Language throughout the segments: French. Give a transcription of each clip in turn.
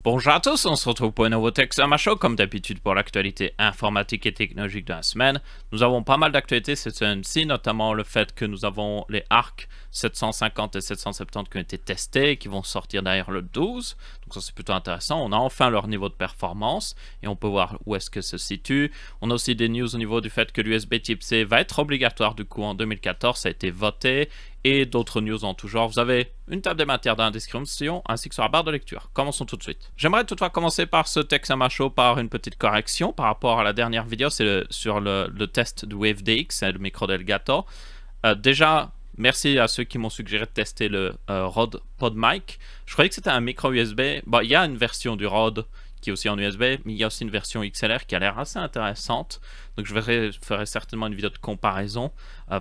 Bonjour à tous, on se retrouve pour un nouveau Techsama Show, comme d'habitude pour l'actualité informatique et technologique de la semaine. Nous avons pas mal d'actualités cette semaine-ci, notamment le fait que nous avons les ARC 750 et 770 qui ont été testés et qui vont sortir derrière le 12. Donc ça c'est plutôt intéressant, on a enfin leur niveau de performance et on peut voir où est-ce que se situe. On a aussi des news au niveau du fait que l'USB Type C va être obligatoire du coup en 2014, ça a été voté. Et d'autres news en tout genre. Vous avez une table des matières dans la description ainsi que sur la barre de lecture. Commençons tout de suite. J'aimerais toutefois commencer par ce Techsama Show par une petite correction par rapport à la dernière vidéo. C'est sur le test du WaveDX, le micro d'Elgato. Déjà, merci à ceux qui m'ont suggéré de tester le Rode PodMic. Je croyais que c'était un micro USB. Bon, il y a une version du Rode qui est aussi en USB, mais il y a aussi une version XLR qui a l'air assez intéressante. Donc je ferai certainement une vidéo de comparaison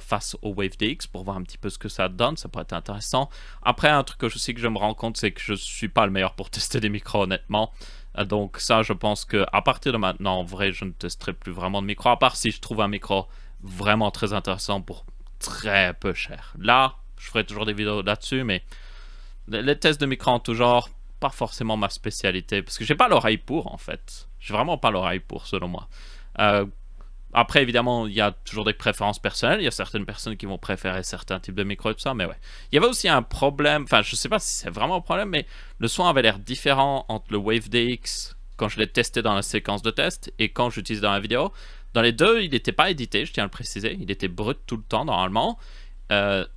face au WaveDX pour voir un petit peu ce que ça donne, ça pourrait être intéressant. Après, un truc que je sais que je me rends compte, c'est que je ne suis pas le meilleur pour tester des micros honnêtement. Donc ça, je pense qu'à partir de maintenant, en vrai, je ne testerai plus vraiment de micro, à part si je trouve un micro vraiment très intéressant pour très peu cher. Là, je ferai toujours des vidéos là-dessus, mais les tests de micro en tout genre, pas forcément ma spécialité, parce que j'ai pas l'oreille pour, en fait. J'ai vraiment pas l'oreille pour, selon moi. Après, évidemment, il y a toujours des préférences personnelles. Il y a certaines personnes qui vont préférer certains types de micros et tout ça, mais ouais. Il y avait aussi un problème, enfin, je sais pas si c'est vraiment un problème, mais le son avait l'air différent entre le WaveDX quand je l'ai testé dans la séquence de test et quand j'utilise dans la vidéo. Dans les deux, il n'était pas édité, je tiens à le préciser. Il était brut tout le temps, normalement.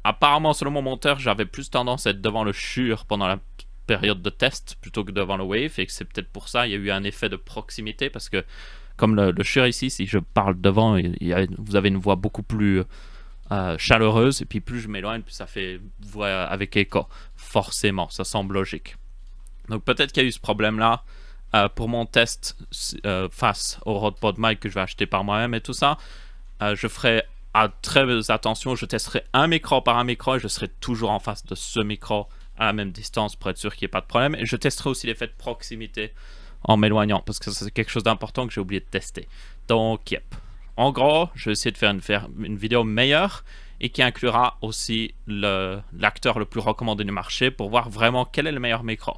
Apparemment, selon mon monteur, j'avais plus tendance à être devant le Shure pendant la période de test plutôt que devant le Wave, et que c'est peut-être pour ça il y a eu un effet de proximité, parce que comme le Shure ici, si je parle devant, vous avez une voix beaucoup plus chaleureuse, et puis plus je m'éloigne, plus ça fait voix avec écho. Forcément, ça semble logique. Donc peut-être qu'il y a eu ce problème-là. Pour mon test face au Rode PodMic que je vais acheter par moi-même et tout ça, je ferai très attention, je testerai un micro par un micro et je serai toujours en face de ce micro à la même distance pour être sûr qu'il n'y ait pas de problème. Et je testerai aussi l'effet de proximité en m'éloignant, parce que c'est quelque chose d'important que j'ai oublié de tester. Donc, yep. En gros, je vais essayer de faire une vidéo meilleure et qui inclura aussi l'acteur le plus recommandé du marché pour voir vraiment quel est le meilleur micro.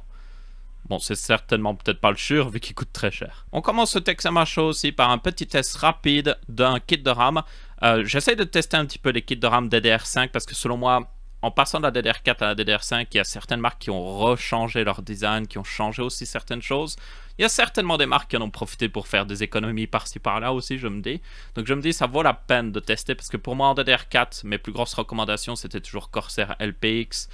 Bon, c'est certainement peut-être pas le Shure vu qu'il coûte très cher. On commence ce Techsama Show aussi par un petit test rapide d'un kit de RAM. J'essaie de tester un petit peu les kits de RAM DDR5 parce que selon moi, en passant de la DDR4 à la DDR5, il y a certaines marques qui ont rechangé leur design, qui ont changé aussi certaines choses. Il y a certainement des marques qui en ont profité pour faire des économies par-ci par-là aussi, je me dis. Donc je me dis, ça vaut la peine de tester, parce que pour moi en DDR4, mes plus grosses recommandations, c'était toujours Corsair LPX.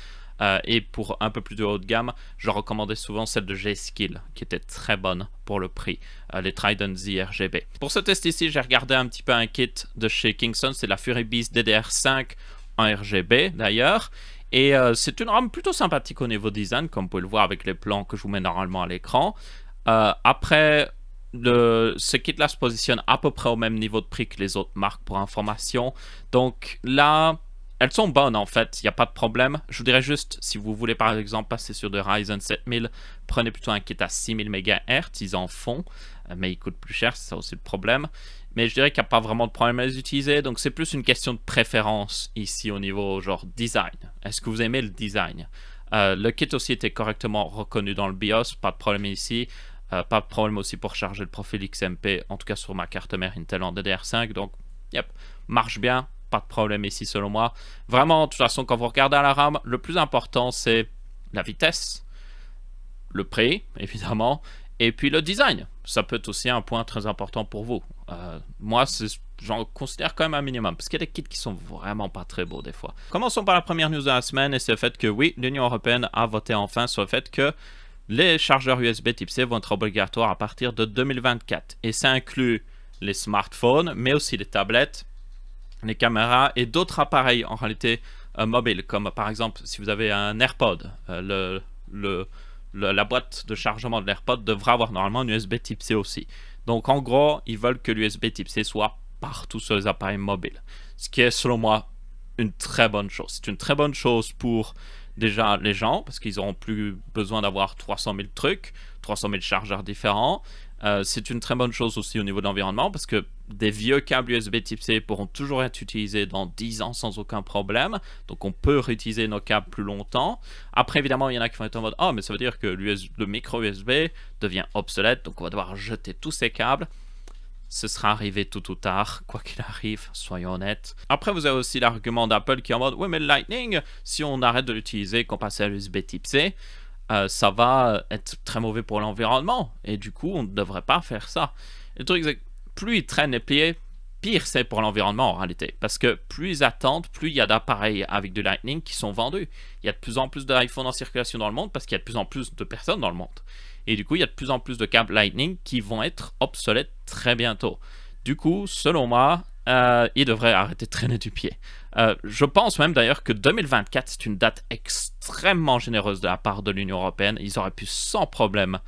Et pour un peu plus de haut de gamme, je recommandais souvent celle de G-Skill, qui était très bonne pour le prix, les Trident Z RGB. Pour ce test ici, j'ai regardé un petit peu un kit de chez Kingston, c'est la Fury Beast DDR5 en RGB d'ailleurs, et c'est une RAM plutôt sympathique au niveau design, comme vous pouvez le voir avec les plans que je vous mets normalement à l'écran. Après, ce kit-là se positionne à peu près au même niveau de prix que les autres marques pour information, donc là, elles sont bonnes en fait, il n'y a pas de problème. Je vous dirais juste, si vous voulez par exemple passer sur de Ryzen 7000, prenez plutôt un kit à 6000 MHz, ils en font, mais ils coûtent plus cher, c'est ça aussi le problème. Mais je dirais qu'il n'y a pas vraiment de problème à les utiliser, donc c'est plus une question de préférence ici au niveau genre design. Est-ce que vous aimez le design? Le kit aussi était correctement reconnu dans le BIOS, pas de problème ici. Pas de problème aussi pour charger le profil XMP, en tout cas sur ma carte mère Intel en DDR5, donc yep, marche bien. Pas de problème ici selon moi. Vraiment, de toute façon, quand vous regardez à la RAM, le plus important c'est la vitesse, le prix, évidemment, et puis le design. Ça peut être aussi un point très important pour vous. Moi, j'en considère quand même un minimum, parce qu'il y a des kits qui sont vraiment pas très beaux des fois. Commençons par la première news de la semaine, et c'est le fait que oui, l'Union Européenne a voté enfin sur le fait que les chargeurs USB Type C vont être obligatoires à partir de 2024. Et ça inclut les smartphones, mais aussi les tablettes, les caméras et d'autres appareils en réalité mobiles, comme par exemple si vous avez un AirPod, la boîte de chargement de l'AirPod devra avoir normalement un USB Type C aussi. Donc en gros, ils veulent que l'USB Type C soit partout sur les appareils mobiles, ce qui est selon moi une très bonne chose. C'est une très bonne chose pour déjà les gens, parce qu'ils n'auront plus besoin d'avoir 300 000 trucs, 300 000 chargeurs différents. C'est une très bonne chose aussi au niveau de l'environnement, parce que des vieux câbles USB type C pourront toujours être utilisés dans 10 ans sans aucun problème. Donc on peut réutiliser nos câbles plus longtemps. Après, évidemment, il y en a qui vont être en mode « Oh, mais ça veut dire que le micro USB devient obsolète, donc on va devoir jeter tous ces câbles. » Ce sera arrivé tôt ou tard, quoi qu'il arrive, soyons honnêtes. Après, vous avez aussi l'argument d'Apple qui est en mode « Oui, mais le Lightning, si on arrête de l'utiliser, qu'on passe à l'USB type C, ça va être très mauvais pour l'environnement. Et du coup, on ne devrait pas faire ça. » Le truc, c'est que plus ils traînent les pieds, pire c'est pour l'environnement en réalité. Parce que plus ils attendent, plus il y a d'appareils avec du Lightning qui sont vendus. Il y a de plus en plus d'iPhone en circulation dans le monde parce qu'il y a de plus en plus de personnes dans le monde. Et du coup, il y a de plus en plus de câbles Lightning qui vont être obsolètes très bientôt. Du coup, selon moi, ils devraient arrêter de traîner du pied. Je pense même d'ailleurs que 2024, c'est une date extrêmement généreuse de la part de l'Union européenne. Ils auraient pu sans problème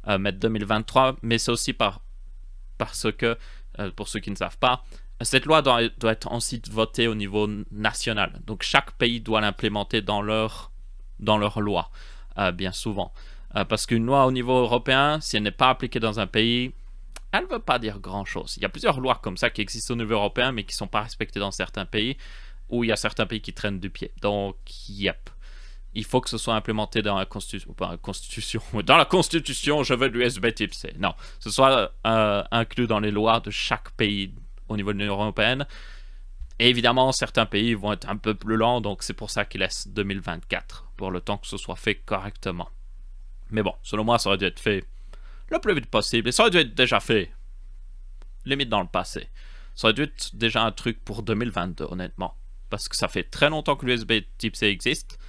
mettre 2023, mais c'est aussi parce que, pour ceux qui ne savent pas, cette loi doit être ensuite votée au niveau national. Donc chaque pays doit l'implémenter dans leur loi, bien souvent. Parce qu'une loi au niveau européen, si elle n'est pas appliquée dans un pays, elle ne veut pas dire grand-chose. Il y a plusieurs lois comme ça qui existent au niveau européen, mais qui ne sont pas respectées dans certains pays, où il y a certains pays qui traînent du pied. Donc, yep. Il faut que ce soit implémenté dans la Constitution. Pas la Constitution. Dans la Constitution, je veux de l'USB type C. Non, ce soit inclus dans les lois de chaque pays au niveau de l'Union européenne. Et évidemment, certains pays vont être un peu plus lents, donc c'est pour ça qu'ils laissent 2024, pour le temps que ce soit fait correctement. Mais bon, selon moi, ça aurait dû être fait le plus vite possible. Et ça aurait dû être déjà fait, limite dans le passé. Ça aurait dû être déjà un truc pour 2022, honnêtement. Parce que ça fait très longtemps que l'USB type C existe,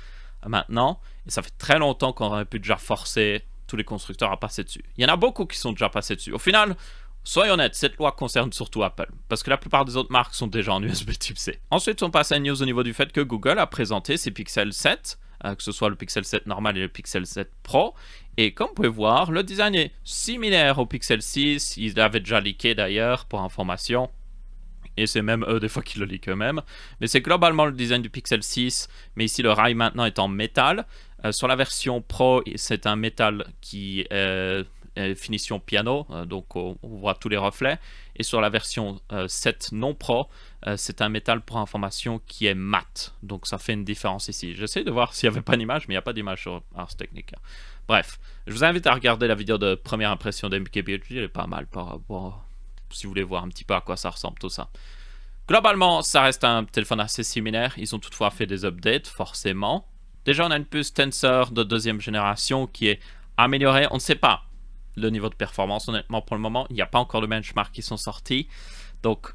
maintenant. Et ça fait très longtemps qu'on aurait pu déjà forcer tous les constructeurs à passer dessus. Il y en a beaucoup qui sont déjà passés dessus. Au final, soyons honnêtes, cette loi concerne surtout Apple. Parce que la plupart des autres marques sont déjà en USB type C. Ensuite, on passe à une news au niveau du fait que Google a présenté ses Pixel 7. Que ce soit le Pixel 7 normal et le Pixel 7 Pro. Et comme vous pouvez voir, le design est similaire au Pixel 6. Ils l'avaient déjà leaké d'ailleurs, pour information. Et c'est même eux des fois qui le leak eux-mêmes. Mais c'est globalement le design du Pixel 6. Mais ici, le rail maintenant est en métal. Sur la version Pro, c'est un métal qui est finition piano. Donc on voit tous les reflets. Et sur la version 7 non Pro, c'est un métal pour information qui est mat. Donc ça fait une différence ici. J'essaie de voir s'il n'y avait pas d'image, mais il n'y a pas d'image sur Ars Technica. Bref, je vous invite à regarder la vidéo de première impression d'MKBHD. Elle est pas mal par rapport, si vous voulez voir un petit peu à quoi ça ressemble tout ça. Globalement, ça reste un téléphone assez similaire. Ils ont toutefois fait des updates, forcément. Déjà, on a une puce Tensor de deuxième génération qui est améliorée. On ne sait pas le niveau de performance, honnêtement, pour le moment. Il n'y a pas encore de benchmarks qui sont sortis. Donc,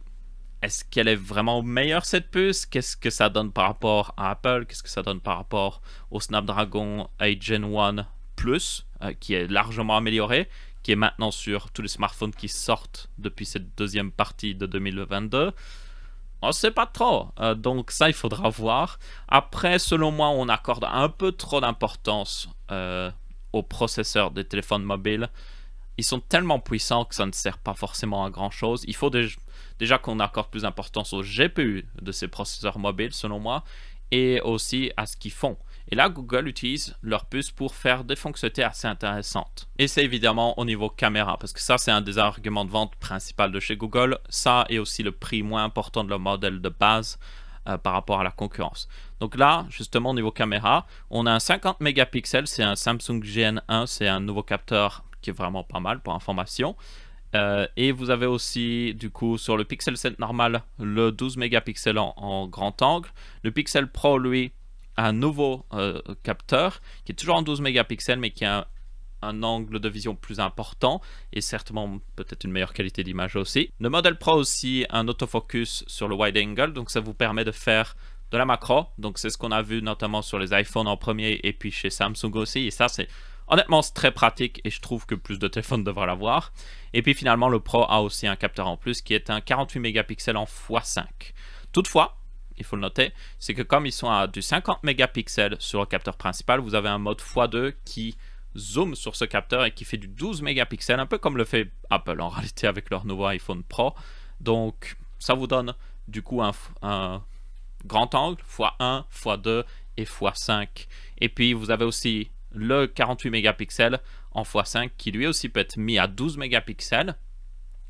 est-ce qu'elle est vraiment meilleure, cette puce? Qu'est-ce que ça donne par rapport à Apple? Qu'est-ce que ça donne par rapport au Snapdragon 8 Gen 1 Plus, qui est largement amélioré, qui est maintenant sur tous les smartphones qui sortent depuis cette deuxième partie de 2022? On ne sait pas trop, donc ça il faudra voir. Après, selon moi, on accorde un peu trop d'importance aux processeurs des téléphones mobiles. Ils sont tellement puissants que ça ne sert pas forcément à grand chose. Il faut déjà qu'on accorde plus d'importance au GPU de ces processeurs mobiles, selon moi, et aussi à ce qu'ils font. Et là, Google utilise leur puce pour faire des fonctionnalités assez intéressantes. Et c'est évidemment au niveau caméra, parce que ça, c'est un des arguments de vente principal de chez Google. Ça et aussi le prix moins important de leur modèle de base par rapport à la concurrence. Donc là, justement, au niveau caméra, on a un 50 mégapixels, c'est un Samsung GN1, c'est un nouveau capteur qui est vraiment pas mal pour information. Et vous avez aussi, du coup, sur le Pixel 7 normal, le 12 mégapixels en grand angle. Le Pixel Pro, lui, a un nouveau capteur qui est toujours en 12 mégapixels, mais qui a un angle de vision plus important et certainement peut-être une meilleure qualité d'image aussi. Le modèle Pro aussi un autofocus sur le wide angle, donc ça vous permet de faire de la macro. Donc c'est ce qu'on a vu notamment sur les iPhones en premier et puis chez Samsung aussi. Et ça, c'est honnêtement, c'est très pratique et je trouve que plus de téléphones devraient l'avoir. Et puis finalement, le Pro a aussi un capteur en plus qui est un 48 mégapixels en x5. Toutefois, il faut le noter, c'est que comme ils sont à du 50 mégapixels sur le capteur principal, vous avez un mode x2 qui zoome sur ce capteur et qui fait du 12 mégapixels, un peu comme le fait Apple en réalité avec leur nouveau iPhone Pro. Donc ça vous donne du coup un grand angle x1, x2 et x5. Et puis vous avez aussi le 48 mégapixels en x5 qui lui aussi peut être mis à 12 mégapixels.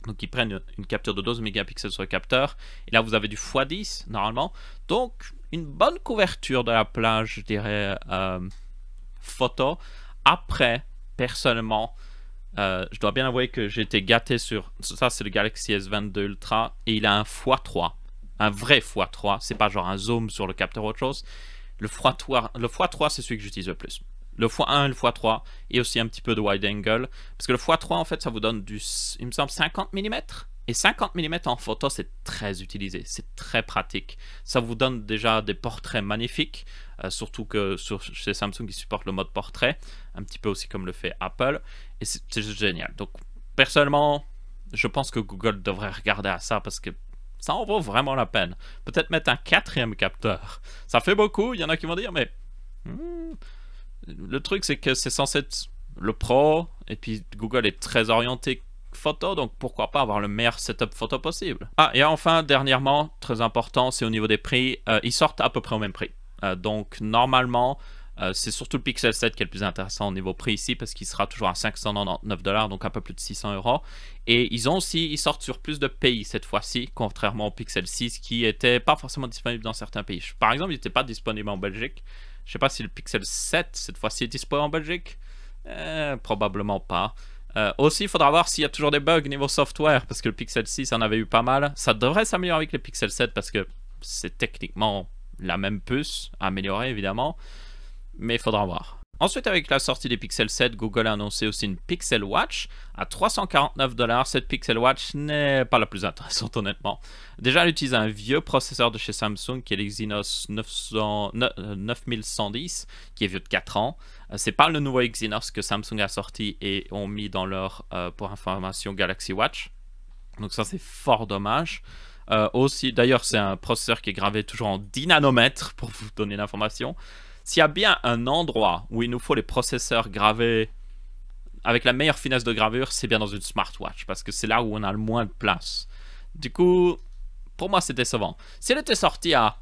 Donc ils prennent une capture de 12 mégapixels sur le capteur. Et là vous avez du x10 normalement. Donc une bonne couverture de la plage, je dirais, photo. Après, personnellement, je dois bien avouer que j'ai été gâté sur... Ça c'est le Galaxy S22 Ultra et il a un x3. Un vrai x3. C'est pas genre un zoom sur le capteur ou autre chose. Le x3 c'est celui que j'utilise le plus. Le x1 et le x3 et aussi un petit peu de wide angle. Parce que le x3 en fait ça vous donne du, il me semble, 50 mm. Et 50 mm en photo c'est très utilisé, c'est très pratique. Ça vous donne déjà des portraits magnifiques. Surtout que chez Samsung ils supportent le mode portrait. Un petit peu aussi comme le fait Apple. Et c'est juste génial. Donc personnellement je pense que Google devrait regarder à ça parce que ça en vaut vraiment la peine. Peut-être mettre un 4e capteur. Ça fait beaucoup, il y en a qui vont dire mais... Le truc, c'est que c'est censé être le pro, et puis Google est très orienté photo, donc pourquoi pas avoir le meilleur setup photo possible. Ah, et enfin, dernièrement, très important, c'est au niveau des prix, ils sortent à peu près au même prix. Donc, normalement, c'est surtout le Pixel 7 qui est le plus intéressant au niveau prix ici, parce qu'il sera toujours à 599 $, donc un peu plus de 600 €. Et ils sortent sur plus de pays cette fois-ci, contrairement au Pixel 6, qui était pas forcément disponible dans certains pays. Par exemple, il n'était pas disponible en Belgique. Je sais pas si le Pixel 7, cette fois-ci, est disponible en Belgique. Probablement pas. Aussi, il faudra voir s'il y a toujours des bugs niveau software, parce que le Pixel 6 en avait eu pas mal. Ça devrait s'améliorer avec le Pixel 7, parce que c'est techniquement la même puce, améliorée évidemment. Mais il faudra voir. Ensuite, avec la sortie des Pixel 7, Google a annoncé aussi une Pixel Watch à 349 $. Cette Pixel Watch n'est pas la plus intéressante, honnêtement. Déjà, elle utilise un vieux processeur de chez Samsung qui est l'Exynos 9110, qui est vieux de 4 ans. C'est pas le nouveau Exynos que Samsung a sorti et ont mis dans leur, pour information, Galaxy Watch. Donc ça, c'est fort dommage. Aussi, d'ailleurs, c'est un processeur qui est gravé toujours en 10 nanomètres, pour vous donner l'information. S'il y a bien un endroit où il nous faut les processeurs gravés avec la meilleure finesse de gravure, c'est bien dans une smartwatch, parce que c'est là où on a le moins de place. Du coup, pour moi, c'est décevant. Si elle était sortie à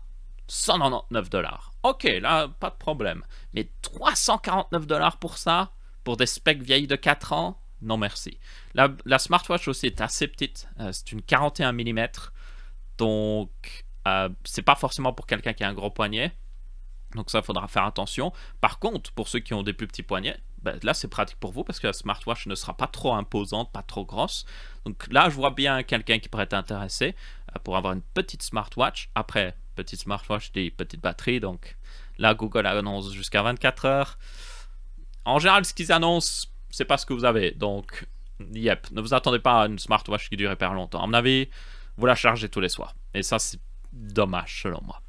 199 $, ok, là, pas de problème. Mais 349 $ pour ça, pour des specs vieilles de 4 ans, non merci. La smartwatch aussi est assez petite, c'est une 41 mm, donc c'est pas forcément pour quelqu'un qui a un gros poignet. Donc ça, il faudra faire attention. Par contre, pour ceux qui ont des plus petits poignets, ben là, c'est pratique pour vous parce que la smartwatch ne sera pas trop imposante, pas trop grosse. Donc là, je vois bien quelqu'un qui pourrait être intéressé pour avoir une petite smartwatch. Après, petite smartwatch, des petites batteries. Donc là, Google annonce jusqu'à 24 heures. En général, ce qu'ils annoncent, c'est pas ce que vous avez. Donc, yep, ne vous attendez pas à une smartwatch qui dure hyper longtemps. À mon avis, vous la chargez tous les soirs. Et ça, c'est dommage selon moi.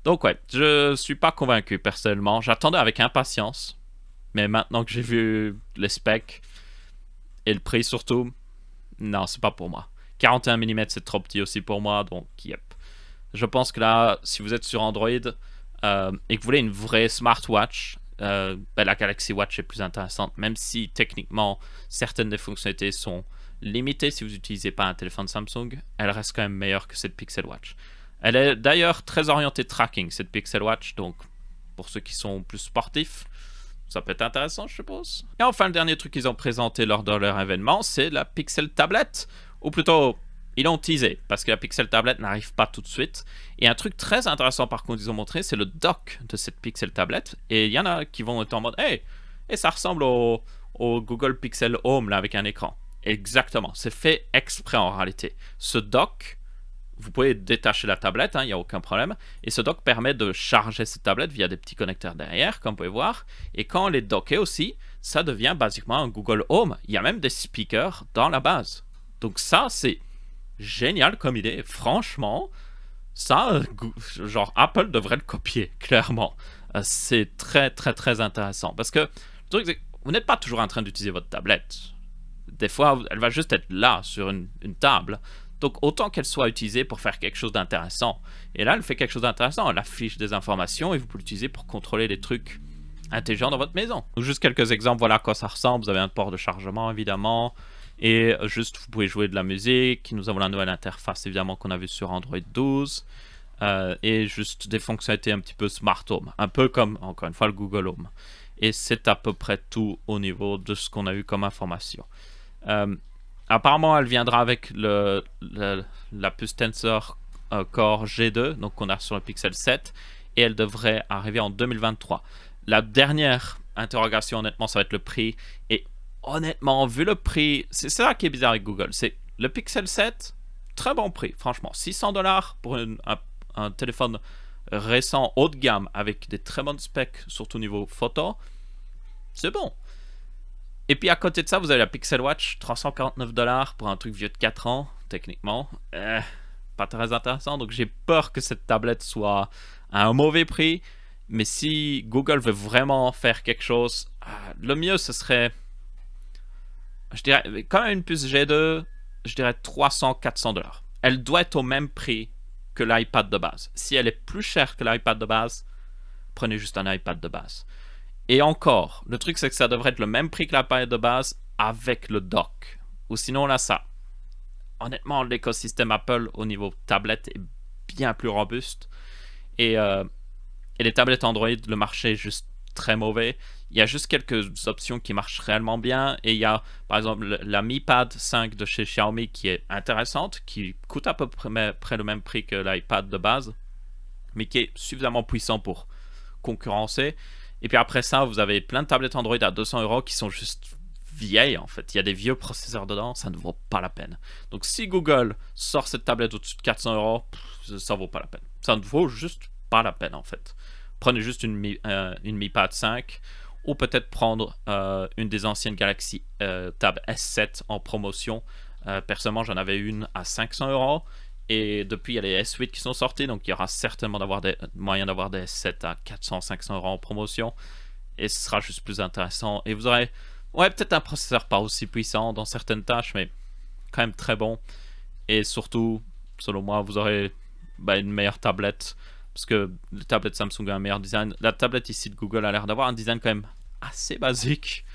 Donc ouais, je suis pas convaincu personnellement. J'attendais avec impatience. Mais maintenant que j'ai vu les specs et le prix surtout, non, c'est pas pour moi. 41 mm, c'est trop petit aussi pour moi. Donc yep. Je pense que là, si vous êtes sur Android et que vous voulez une vraie smartwatch, ben, la Galaxy Watch est plus intéressante. Même si techniquement, certaines des fonctionnalités sont limitées si vous n'utilisez pas un téléphone Samsung, elle reste quand même meilleure que cette Pixel Watch. Elle est d'ailleurs très orientée tracking, cette Pixel Watch, donc pour ceux qui sont plus sportifs, ça peut être intéressant, je suppose. Et enfin, le dernier truc qu'ils ont présenté lors de leur événement, c'est la Pixel Tablet, ou plutôt, ils l'ont teasé, parce que la Pixel Tablet n'arrive pas tout de suite. Et un truc très intéressant, par contre, ils ont montré, c'est le dock de cette Pixel Tablet. Et il y en a qui vont être en mode, hey, et ça ressemble au Google Pixel Home, là, avec un écran. Exactement, c'est fait exprès en réalité. Ce dock... Vous pouvez détacher la tablette, il n'y a aucun problème. Et ce dock permet de charger cette tablette via des petits connecteurs derrière, comme vous pouvez voir. Et quand on est docké aussi, ça devient basiquement un Google Home. Il y a même des speakers dans la base. Donc ça, c'est génial comme idée. Franchement, ça, genre Apple devrait le copier, clairement. C'est très, très, très intéressant. Parce que le truc, c'est que vous n'êtes pas toujours en train d'utiliser votre tablette. Des fois, elle va juste être là, sur une table. Donc, autant qu'elle soit utilisée pour faire quelque chose d'intéressant. Et là, elle fait quelque chose d'intéressant. Elle affiche des informations et vous pouvez l'utiliser pour contrôler des trucs intelligents dans votre maison. Donc, juste quelques exemples, voilà à quoi ça ressemble. Vous avez un port de chargement, évidemment. Et juste, vous pouvez jouer de la musique. Nous avons la nouvelle interface, évidemment, qu'on a vue sur Android 12. et juste des fonctionnalités un petit peu Smart Home, un peu comme, encore une fois, le Google Home. Et c'est à peu près tout au niveau de ce qu'on a eu comme information. Apparemment, elle viendra avec la puce Tensor Core G2, donc qu'on a sur le Pixel 7, et elle devrait arriver en 2023. La dernière interrogation, honnêtement, ça va être le prix. Et honnêtement, vu le prix, c'est ça qui est bizarre avec Google. C'est le Pixel 7, très bon prix, franchement. 600 $ pour un téléphone récent, haut de gamme, avec des très bonnes specs, surtout au niveau photo. C'est bon. Et puis à côté de ça, vous avez la Pixel Watch, 349 $ pour un truc vieux de 4 ans, techniquement. Pas très intéressant, donc j'ai peur que cette tablette soit à un mauvais prix. Mais si Google veut vraiment faire quelque chose, le mieux ce serait, je dirais, quand même une puce G2, je dirais 300-400 $. Elle doit être au même prix que l'iPad de base. Si elle est plus chère que l'iPad de base, prenez juste un iPad de base. Et encore, le truc c'est que ça devrait être le même prix que l'iPad de base avec le dock. Ou sinon là ça. Honnêtement, l'écosystème Apple au niveau tablette est bien plus robuste. Et les tablettes Android, le marché est juste très mauvais. Il y a juste quelques options qui marchent réellement bien. Et il y a par exemple la Mi Pad 5 de chez Xiaomi qui est intéressante, qui coûte à peu près le même prix que l'iPad de base, mais qui est suffisamment puissant pour concurrencer. Et puis après ça, vous avez plein de tablettes Android à 200 € qui sont juste vieilles en fait. Il y a des vieux processeurs dedans, ça ne vaut pas la peine. Donc si Google sort cette tablette au-dessus de 400 €, ça ne vaut pas la peine. Ça ne vaut juste pas la peine en fait. Prenez juste une Mi Pad 5 ou peut-être prendre une des anciennes Galaxy Tab S7 en promotion. Personnellement, j'en avais une à 500 € et depuis il y a les S8 qui sont sortis, donc il y aura certainement moyen d'avoir des S7 à 400-500 € en promotion et ce sera juste plus intéressant. Et vous aurez peut-être un processeur pas aussi puissant dans certaines tâches, mais quand même très bon. Et surtout, selon moi, vous aurez une meilleure tablette. Parce que le tablette Samsung a un meilleur design. La tablette ici de Google a l'air d'avoir un design quand même assez basique.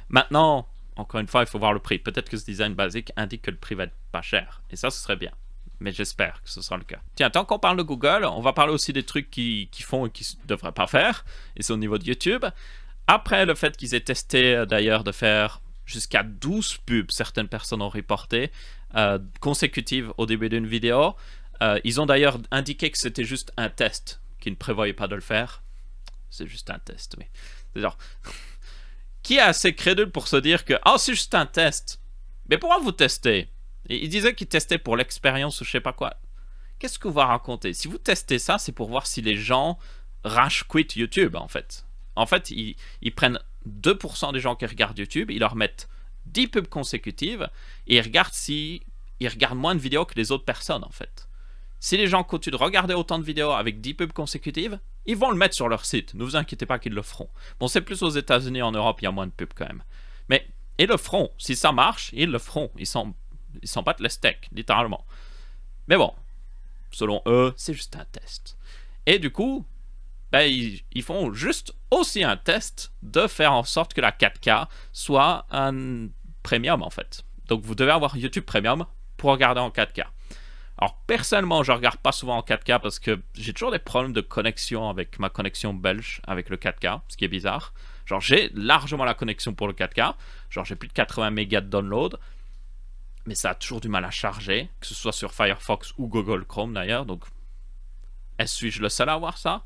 Maintenant, encore une fois, il faut voir le prix. Peut-être que ce design basique indique que le prix va être pas cher. Et ça, ce serait bien. Mais j'espère que ce sera le cas. Tiens, tant qu'on parle de Google, on va parler aussi des trucs qu'ils font et qu'ils ne devraient pas faire. Et c'est au niveau de YouTube. Après le fait qu'ils aient testé d'ailleurs de faire jusqu'à 12 pubs, certaines personnes ont reporté, consécutives au début d'une vidéo. Ils ont d'ailleurs indiqué que c'était juste un test, qu'ils ne prévoyaient pas de le faire. C'est juste un test, oui. C'est genre, qui est assez crédule pour se dire que c'est juste un test. Mais pourquoi vous testez? Ils disaient qu'ils testaient pour l'expérience ou je sais pas quoi. Qu'est-ce que vous racontez? Si vous testez ça, c'est pour voir si les gens rage quit YouTube en fait. En fait, ils prennent 2% des gens qui regardent YouTube, ils leur mettent 10 pubs consécutives et ils regardent moins de vidéos que les autres personnes en fait. Si les gens continuent de regarder autant de vidéos avec 10 pubs consécutives, ils vont le mettre sur leur site. Ne vous inquiétez pas qu'ils le feront. Bon, c'est plus aux États-Unis, en Europe, il y a moins de pubs quand même. Mais ils le feront. Si ça marche, ils le feront. Ils s'en battent les steaks, littéralement. Mais bon, selon eux, c'est juste un test. Et du coup, ils font juste aussi un test de faire en sorte que la 4K soit un premium en fait. Donc vous devez avoir YouTube Premium pour regarder en 4K. Alors personnellement, je regarde pas souvent en 4K parce que j'ai toujours des problèmes de connexion avec ma connexion belge avec le 4K, ce qui est bizarre. Genre j'ai largement la connexion pour le 4K, genre j'ai plus de 80 mégas de download, mais ça a toujours du mal à charger, que ce soit sur Firefox ou Google Chrome d'ailleurs, donc suis-je le seul à avoir ça?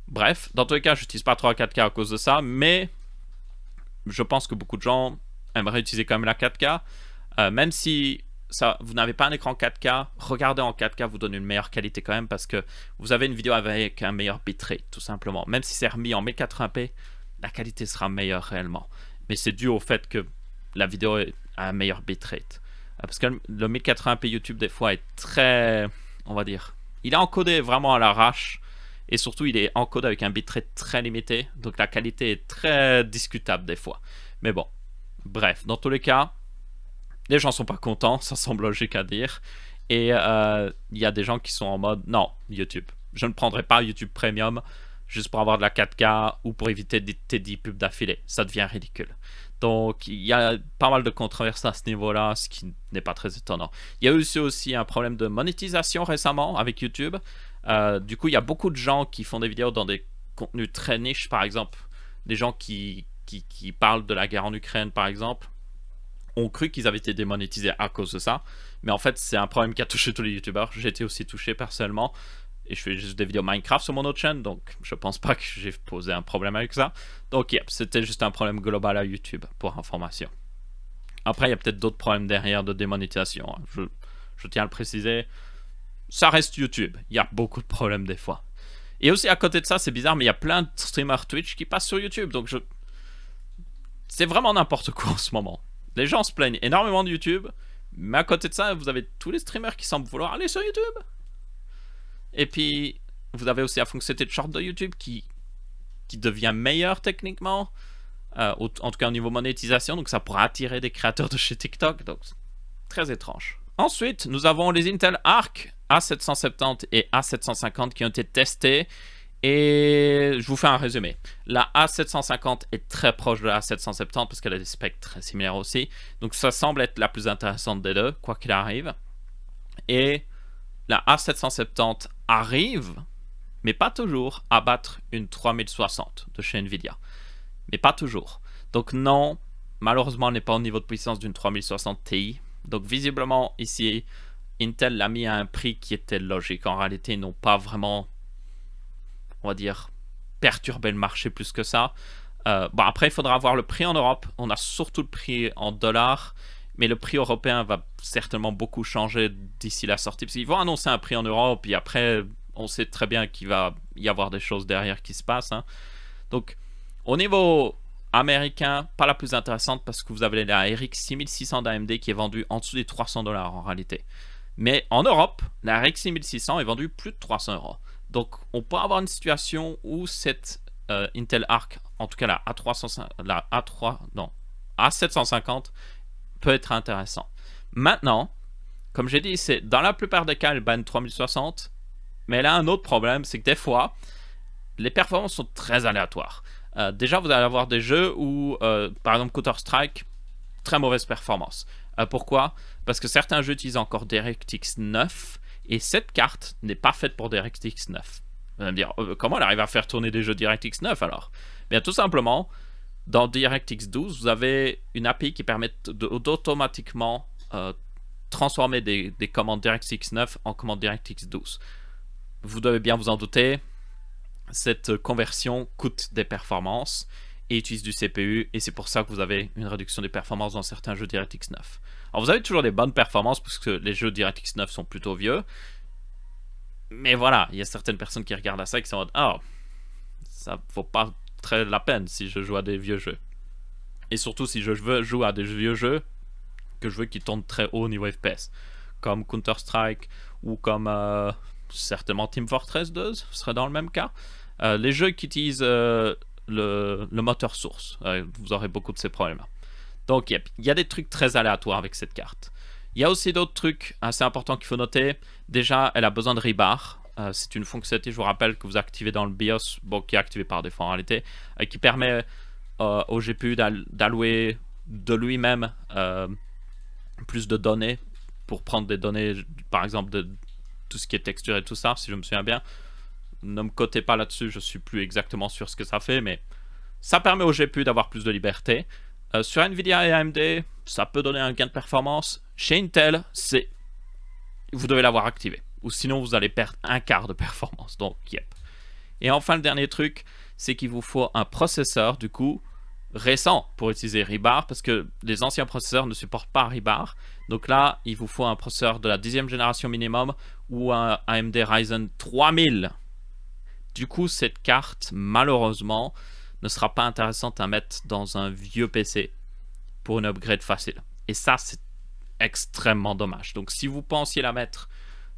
Bref, dans tous les cas, je n'utilise pas trop la 4K à cause de ça, mais je pense que beaucoup de gens aimeraient utiliser quand même la 4K, même si vous n'avez pas un écran 4K, regarder en 4K vous donne une meilleure qualité quand même parce que vous avez une vidéo avec un meilleur bitrate tout simplement. Même si c'est remis en 1080p, la qualité sera meilleure réellement. Mais c'est dû au fait que la vidéo a un meilleur bitrate. Parce que le 1080p YouTube des fois est très, on va dire, il est encodé vraiment à l'arrache et surtout il est encodé avec un bitrate très limité. Donc la qualité est très discutable des fois. Mais bon, bref, dans tous les cas, les gens sont pas contents, ça semble logique à dire. Et il y a des gens qui sont en mode, non, YouTube, je ne prendrai pas YouTube Premium juste pour avoir de la 4K ou pour éviter tes 10 pubs d'affilée. Ça devient ridicule. Donc, il y a pas mal de controverses à ce niveau-là, ce qui n'est pas très étonnant. Il y a eu aussi un problème de monétisation récemment avec YouTube. Du coup, il y a beaucoup de gens qui font des vidéos dans des contenus très niches, par exemple. Des gens qui parlent de la guerre en Ukraine, par exemple, ont cru qu'ils avaient été démonétisés à cause de ça. Mais en fait, c'est un problème qui a touché tous les YouTubeurs. J'ai été aussi touché personnellement. Et je fais juste des vidéos Minecraft sur mon autre chaîne, donc je pense pas que j'ai posé un problème avec ça. Donc, yep, c'était juste un problème global à YouTube, pour information. Après, il y a peut-être d'autres problèmes derrière de démonétisation. Hein. Je tiens à le préciser. Ça reste YouTube. Il y a beaucoup de problèmes des fois. Et aussi, à côté de ça, c'est bizarre, mais il y a plein de streamers Twitch qui passent sur YouTube. Donc, c'est vraiment n'importe quoi en ce moment. Les gens se plaignent énormément de YouTube, mais à côté de ça, vous avez tous les streamers qui semblent vouloir aller sur YouTube. Et puis, vous avez aussi la fonctionnalité de short de YouTube qui devient meilleure techniquement, en tout cas au niveau monétisation, donc ça pourra attirer des créateurs de chez TikTok, donc très étrange. Ensuite, nous avons les Intel Arc A770 et A750 qui ont été testés, et je vous fais un résumé. La A750 est très proche de la A770 parce qu'elle a des specs très similaires aussi, donc ça semble être la plus intéressante des deux, quoi qu'il arrive. Et la A770 arrive, mais pas toujours, à battre une 3060 de chez Nvidia. Mais pas toujours. Donc non, malheureusement, elle n'est pas au niveau de puissance d'une 3060 Ti. Donc visiblement, ici, Intel l'a mis à un prix qui était logique. En réalité, ils n'ont pas vraiment, on va dire, perturbé le marché plus que ça. Bon, après, il faudra voir le prix en Europe. On a surtout le prix en dollars. Mais le prix européen va certainement beaucoup changer d'ici la sortie. Parce qu'ils vont annoncer un prix en Europe. Et après, on sait très bien qu'il va y avoir des choses derrière qui se passent. Hein. Donc, au niveau américain, pas la plus intéressante parce que vous avez la RX 6600 d'AMD qui est vendue en dessous des 300$ en réalité. Mais en Europe, la RX 6600 est vendue plus de 300€. Donc, on peut avoir une situation où cette Intel Arc, en tout cas la A750, peut être intéressant. Maintenant, comme j'ai dit, c'est dans la plupart des cas, elle bat une 3060, mais elle a un autre problème, c'est que des fois, les performances sont très aléatoires. Déjà, vous allez avoir des jeux où, par exemple, Counter-Strike, très mauvaise performance. Pourquoi? Parce que certains jeux utilisent encore DirectX 9, et cette carte n'est pas faite pour DirectX 9. Vous allez me dire, comment elle arrive à faire tourner des jeux DirectX 9 alors? Bien, tout simplement, dans DirectX 12, vous avez une API qui permet d'automatiquement transformer des commandes DirectX 9 en commandes DirectX 12. Vous devez bien vous en douter, cette conversion coûte des performances et utilise du CPU, et c'est pour ça que vous avez une réduction des performances dans certains jeux DirectX 9. Alors vous avez toujours des bonnes performances parce que les jeux DirectX 9 sont plutôt vieux, mais voilà, il y a certaines personnes qui regardent à ça et qui sont en mode « Ah, ça vaut pas très la peine si je joue à des vieux jeux. » Et surtout si je veux jouer à des vieux jeux que je veux qui tournent très haut au niveau FPS, comme Counter-Strike ou comme certainement Team Fortress 2 serait dans le même cas. Les jeux qui utilisent le moteur source, vous aurez beaucoup de ces problèmes-là. Donc il y a des trucs très aléatoires avec cette carte. Il y a aussi d'autres trucs assez importants qu'il faut noter. Déjà, elle a besoin de rebar. C'est une fonctionnalité, je vous rappelle, que vous activez dans le BIOS, bon, qui est activé par défaut en réalité, qui permet au GPU d'allouer de lui-même plus de données pour prendre des données, par exemple, de tout ce qui est texture et tout ça, si je me souviens bien. Ne me cotez pas là-dessus, je suis plus exactement sûr ce que ça fait, mais ça permet au GPU d'avoir plus de liberté. Sur Nvidia et AMD, ça peut donner un gain de performance. Chez Intel, vous devez l'avoir activé, ou sinon vous allez perdre un quart de performance. Donc, yep. Et enfin, le dernier truc, c'est qu'il vous faut un processeur, du coup, récent pour utiliser Rebar, parce que les anciens processeurs ne supportent pas Rebar. Donc là, il vous faut un processeur de la 10e génération minimum ou un AMD Ryzen 3000. Du coup, cette carte, malheureusement, ne sera pas intéressante à mettre dans un vieux PC pour une upgrade facile. Et ça, c'est extrêmement dommage. Donc, si vous pensiez la mettre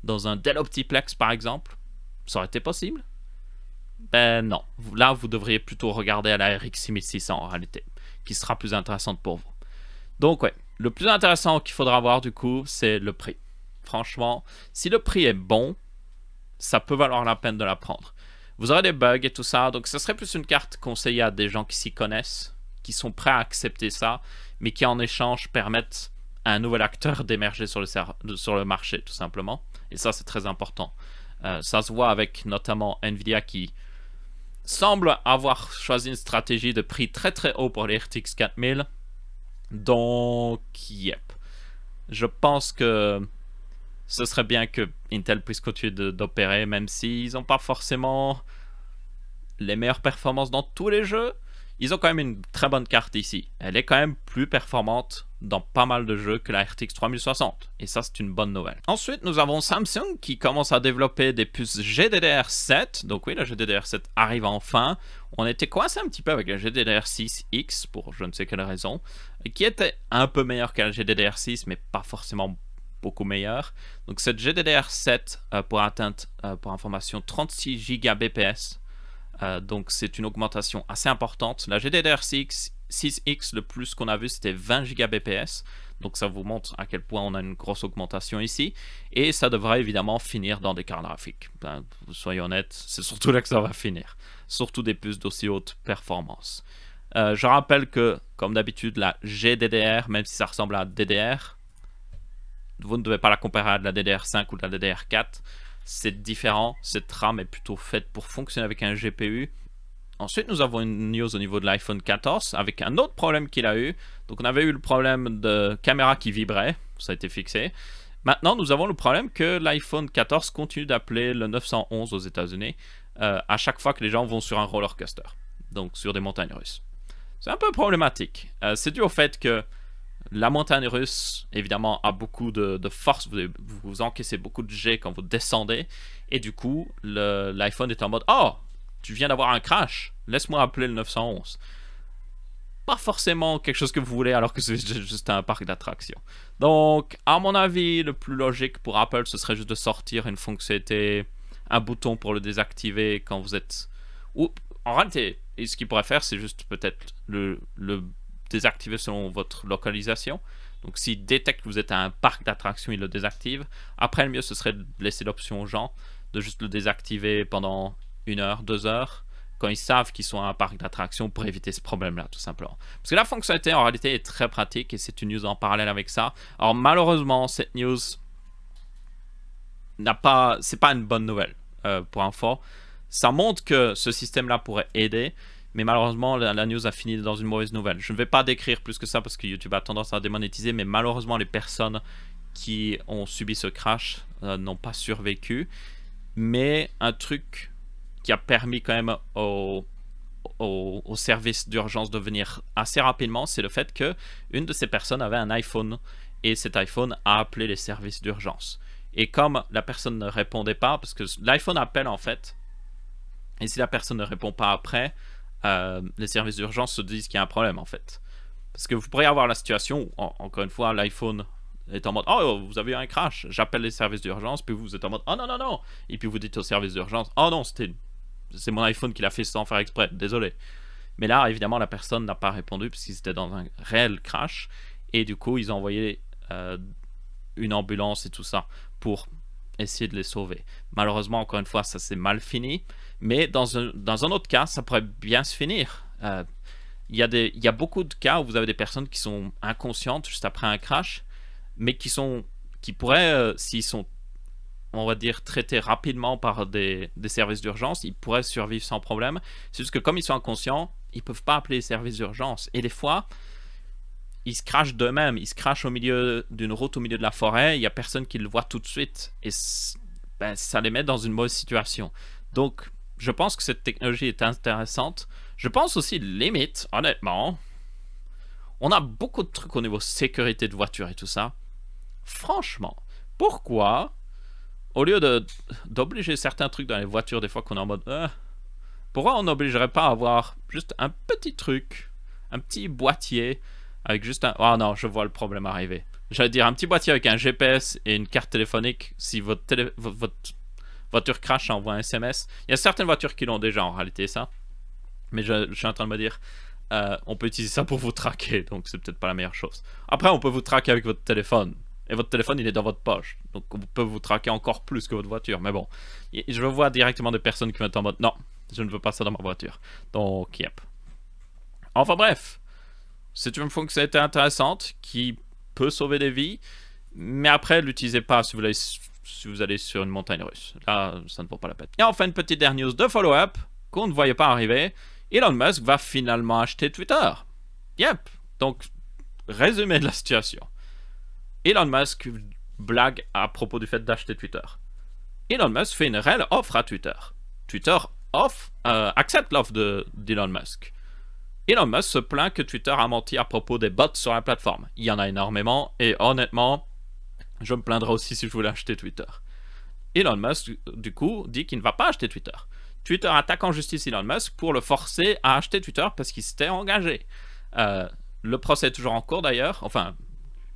dans un Dell Optiplex, par exemple, ça aurait été possible. Ben non. Là, vous devriez plutôt regarder à la RX 6600 en réalité, qui sera plus intéressante pour vous. Donc, ouais, le plus intéressant qu'il faudra voir, du coup, c'est le prix. Franchement, si le prix est bon, ça peut valoir la peine de la prendre. Vous aurez des bugs et tout ça, donc ce serait plus une carte conseillée à des gens qui s'y connaissent qui sont prêts à accepter ça, mais qui en échange permettent à un nouvel acteur d'émerger sur le marché, tout simplement. Et ça, c'est très important. Ça se voit avec notamment Nvidia qui semble avoir choisi une stratégie de prix très très haut pour les RTX 4000. Donc, yep. Je pense que ce serait bien que Intel puisse continuer d'opérer, même s'ils n'ont pas forcément les meilleures performances dans tous les jeux. Ils ont quand même une très bonne carte ici. Elle est quand même plus performante dans pas mal de jeux que la RTX 3060. Et ça, c'est une bonne nouvelle. Ensuite, nous avons Samsung qui commence à développer des puces GDDR7. Donc oui, la GDDR7 arrive enfin. On était coincé un petit peu avec la GDDR6X pour je ne sais quelle raison, qui était un peu meilleure que la GDDR6, mais pas forcément beaucoup meilleure. Donc cette GDDR7 pour atteindre, pour information, 36 Gbps. Donc c'est une augmentation assez importante. La GDDR6X, le plus qu'on a vu, c'était 20 Gbps. Donc ça vous montre à quel point on a une grosse augmentation ici. Et ça devrait évidemment finir dans des cartes graphiques. Soyons honnêtes, c'est surtout là que ça va finir. Surtout des puces d'aussi haute performance. Je rappelle que, comme d'habitude, la GDDR, même si ça ressemble à DDR, vous ne devez pas la comparer à de la DDR5 ou de la DDR4. C'est différent, cette RAM est plutôt faite pour fonctionner avec un GPU. Ensuite, nous avons une news au niveau de l'iPhone 14 avec un autre problème qu'il a eu. Donc, on avait eu le problème de caméra qui vibrait, ça a été fixé. Maintenant, nous avons le problème que l'iPhone 14 continue d'appeler le 911 aux États-Unis à chaque fois que les gens vont sur un roller coaster, donc sur des montagnes russes. C'est un peu problématique. C'est dû au fait que la montagne russe, évidemment, a beaucoup de force. Vous encaissez beaucoup de G quand vous descendez. Et du coup, l'iPhone est en mode « Oh, tu viens d'avoir un crash. Laisse-moi appeler le 911. » Pas forcément quelque chose que vous voulez alors que c'est juste un parc d'attractions. Donc, à mon avis, le plus logique pour Apple, ce serait juste de sortir une fonctionnalité, un bouton pour le désactiver quand vous êtes... Ou, en réalité, ce qu'il pourrait faire, c'est juste peut-être le désactiver selon votre localisation. Donc s'il détecte que vous êtes à un parc d'attractions, il le désactive. Après, le mieux, ce serait de laisser l'option aux gens de juste le désactiver pendant 1 heure, 2 heures, quand ils savent qu'ils sont à un parc d'attractions, pour éviter ce problème-là, tout simplement. Parce que la fonctionnalité, en réalité, est très pratique et c'est une news en parallèle avec ça. Alors malheureusement, cette news c'est pas une bonne nouvelle pour info. Ça montre que ce système-là pourrait aider, mais malheureusement, la news a fini dans une mauvaise nouvelle. Je ne vais pas décrire plus que ça parce que YouTube a tendance à démonétiser, mais malheureusement, les personnes qui ont subi ce crash n'ont pas survécu. Mais un truc qui a permis quand même au service d'urgence de venir assez rapidement, c'est le fait que une de ces personnes avait un iPhone et cet iPhone a appelé les services d'urgence. Et comme la personne ne répondait pas, parce que l'iPhone appelle en fait, et si la personne ne répond pas après, les services d'urgence se disent qu'il y a un problème en fait. Parce que vous pourriez avoir la situation où, encore une fois, l'iPhone est en mode « Oh, vous avez eu un crash, j'appelle les services d'urgence », puis vous êtes en mode « Oh non, non, non !» Et puis vous dites aux services d'urgence « Oh non, c'est mon iPhone qui l'a fait sans faire exprès, désolé ». Mais là, évidemment, la personne n'a pas répondu puisqu'ils étaient dans un réel crash. Et du coup, ils ont envoyé une ambulance et tout ça pour essayer de les sauver. Malheureusement, encore une fois, ça s'est mal fini. Mais dans un autre cas, ça pourrait bien se finir. Il y a beaucoup de cas où vous avez des personnes qui sont inconscientes juste après un crash, mais qui pourraient, s'ils sont, on va dire, traités rapidement par des services d'urgence, ils pourraient survivre sans problème. C'est juste que comme ils sont inconscients, ils ne peuvent pas appeler les services d'urgence. Et des fois, ils se crashent d'eux-mêmes. Ils se crashent au milieu d'une route, au milieu de la forêt. Il n'y a personne qui le voit tout de suite. Et ça les met dans une mauvaise situation. Donc, je pense que cette technologie est intéressante. Je pense aussi, limite, honnêtement, on a beaucoup de trucs au niveau sécurité de voiture et tout ça. Franchement, pourquoi, au lieu d'obliger certains trucs dans les voitures, des fois qu'on est en mode pourquoi on n'obligerait pas à avoir juste un petit truc, un petit boîtier avec juste un... Oh non, je vois le problème arriver. J'allais dire un petit boîtier avec un GPS et une carte téléphonique. Si votre voiture crash, ça envoie un SMS. Il y a certaines voitures qui l'ont déjà en réalité, ça. Mais je suis en train de me dire, on peut utiliser ça pour vous traquer, donc c'est peut-être pas la meilleure chose. Après, on peut vous traquer avec votre téléphone. Et votre téléphone, il est dans votre poche. Donc, on peut vous traquer encore plus que votre voiture. Mais bon, je vois directement des personnes qui vont être en mode, non, je ne veux pas ça dans ma voiture. Donc, yep. Enfin bref, C'est une fonctionnalité intéressante qui peut sauver des vies, mais après, l'utilisez pas si vous allez sur une montagne russe. Là, ça ne vaut pas la peine. Et enfin, une petite dernière news de follow-up qu'on ne voyait pas arriver. Elon Musk va finalement acheter Twitter. Yep. Donc, résumé de la situation. Elon Musk blague à propos du fait d'acheter Twitter. Elon Musk fait une réelle offre à Twitter. Twitter accepte l'offre d'Elon Musk. Elon Musk se plaint que Twitter a menti à propos des bots sur la plateforme. Il y en a énormément et honnêtement, je me plaindrais aussi si je voulais acheter Twitter. Elon Musk, du coup, dit qu'il ne va pas acheter Twitter. Twitter attaque en justice Elon Musk pour le forcer à acheter Twitter parce qu'il s'était engagé. Le procès est toujours en cours d'ailleurs. Enfin,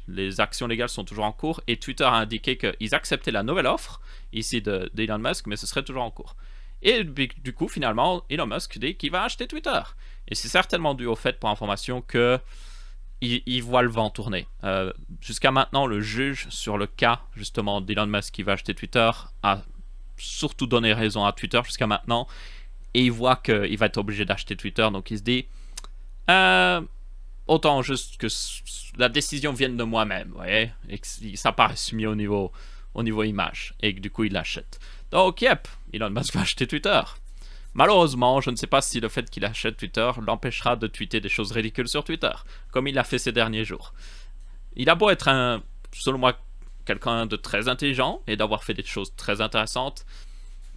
les actions légales sont toujours en cours et Twitter a indiqué qu'ils acceptaient la nouvelle offre ici d'Elon Musk, mais ce serait toujours en cours. Et du coup, finalement, Elon Musk dit qu'il va acheter Twitter. Et c'est certainement dû au fait, pour information, que il voit le vent tourner. Jusqu'à maintenant, le juge sur le cas, justement, d'Elon Musk qui va acheter Twitter a surtout donné raison à Twitter jusqu'à maintenant. Et il voit qu'il va être obligé d'acheter Twitter. Donc il se dit, autant juste que la décision vienne de moi-même, vous voyez, et que ça paraisse mieux au niveau image. Et que du coup, il l'achète. Donc, yep, Elon Musk va acheter Twitter. Malheureusement, je ne sais pas si le fait qu'il achète Twitter l'empêchera de tweeter des choses ridicules sur Twitter, comme il l'a fait ces derniers jours. Il a beau être, selon moi, quelqu'un de très intelligent et d'avoir fait des choses très intéressantes,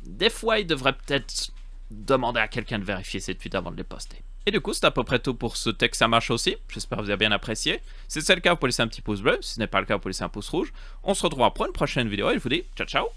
des fois, il devrait peut-être demander à quelqu'un de vérifier ses tweets avant de les poster. Et du coup, c'est à peu près tout pour ce texte, ça marche aussi. J'espère que vous avez bien apprécié. Si c'est le cas, vous pouvez laisser un petit pouce bleu. Si ce n'est pas le cas, vous pouvez laisser un pouce rouge. On se retrouvera pour une prochaine vidéo et je vous dis ciao ciao.